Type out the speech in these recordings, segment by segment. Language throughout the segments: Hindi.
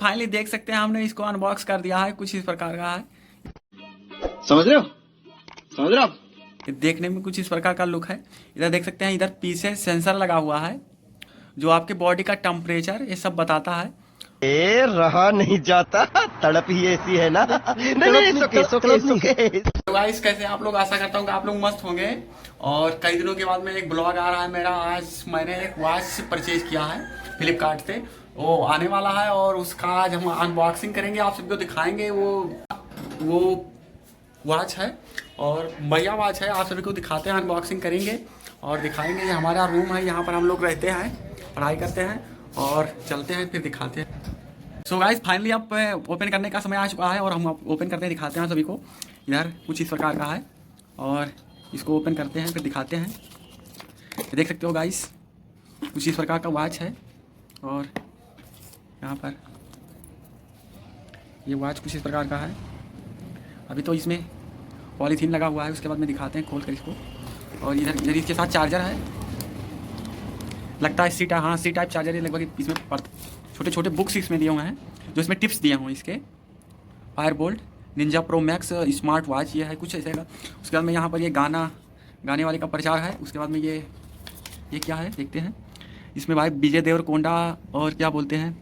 फाइनली देख सकते हैं हमने इसको अनबॉक्स कर दिया है, कुछ इस प्रकार का है। समझ रहे हो? समझ रहे हो? ये देखने में कुछ इस प्रकार का लुक है। इधर देख सकते हैं, इधर पीछे सेंसर लगा हुआ है जो आपके बॉडी का टेम्परेचर ये सब बताता है। रहा नहीं जाता, तड़प ही ऐसी है ना। नहीं, सोके। तो गाइस कैसे आप लोग, आशा करता हूँ कि आप लोग मस्त होंगे। और कई दिनों के बाद में एक ब्लॉग आ रहा है मेरा। आज मैंने एक वॉच परचेज किया है फ्लिपकार्ट से, वो आने वाला है और उसका आज हम अनबॉक्सिंग करेंगे, आप सबको दिखाएंगे। वो वॉच है और बढ़िया वॉच है, आप सभी को दिखाते हैं, अनबॉक्सिंग करेंगे और दिखाएंगे। ये हमारा रूम है, यहाँ पर हम लोग रहते हैं, पढ़ाई करते हैं और चलते हैं फिर दिखाते हैं। सो गाइस फाइनली अब ओपन करने का समय आ चुका है और हम ओपन करते हैं, दिखाते हैं सभी को। इधर कुछ इस प्रकार का है और इसको ओपन करते हैं फिर दिखाते हैं। देख सकते हो गाइस, कुछ इस प्रकार का वॉच है और यहाँ पर ये वॉच कुछ इस प्रकार का है। अभी तो इसमें पॉलीथीन लगा हुआ है, उसके बाद में दिखाते हैं खोल कर इसको। और इधर इसके साथ चार्जर है, लगता है सी टाइप चार्जर है लगभग। इसमें छोटे छोटे बुक्स इसमें दिए हुए हैं जो इसमें टिप्स दिए हुए हैं इसके। Fireboltt Ninja pro max smart watch ये है कुछ ऐसे का। उसके बाद में यहाँ पर ये गाने वाले का प्रचार है। उसके बाद में ये क्या है देखते हैं। इसमें भाई विजय देवरकोंडा और क्या बोलते हैं,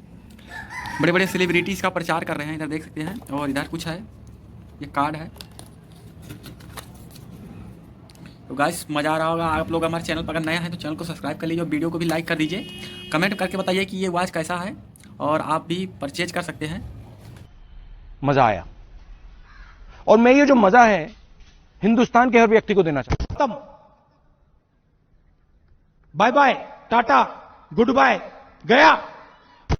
बड़े बड़े सेलिब्रिटीज़ का प्रचार कर रहे हैं, इधर देख सकते हैं। और इधर कुछ है, ये कार्ड है। तो गाइस मज़ा आ रहा होगा। आप लोग हमारे चैनल पर अगर नया है तो चैनल को सब्सक्राइब कर लीजिए और वीडियो को भी लाइक कर दीजिए। कमेंट करके बताइए कि ये वॉच कैसा है और आप भी परचेज कर सकते हैं। मजा आया और मैं ये जो मजा है हिंदुस्तान के हर व्यक्ति को देना चाहता हूं। Bye bye, tata, good bye, गया।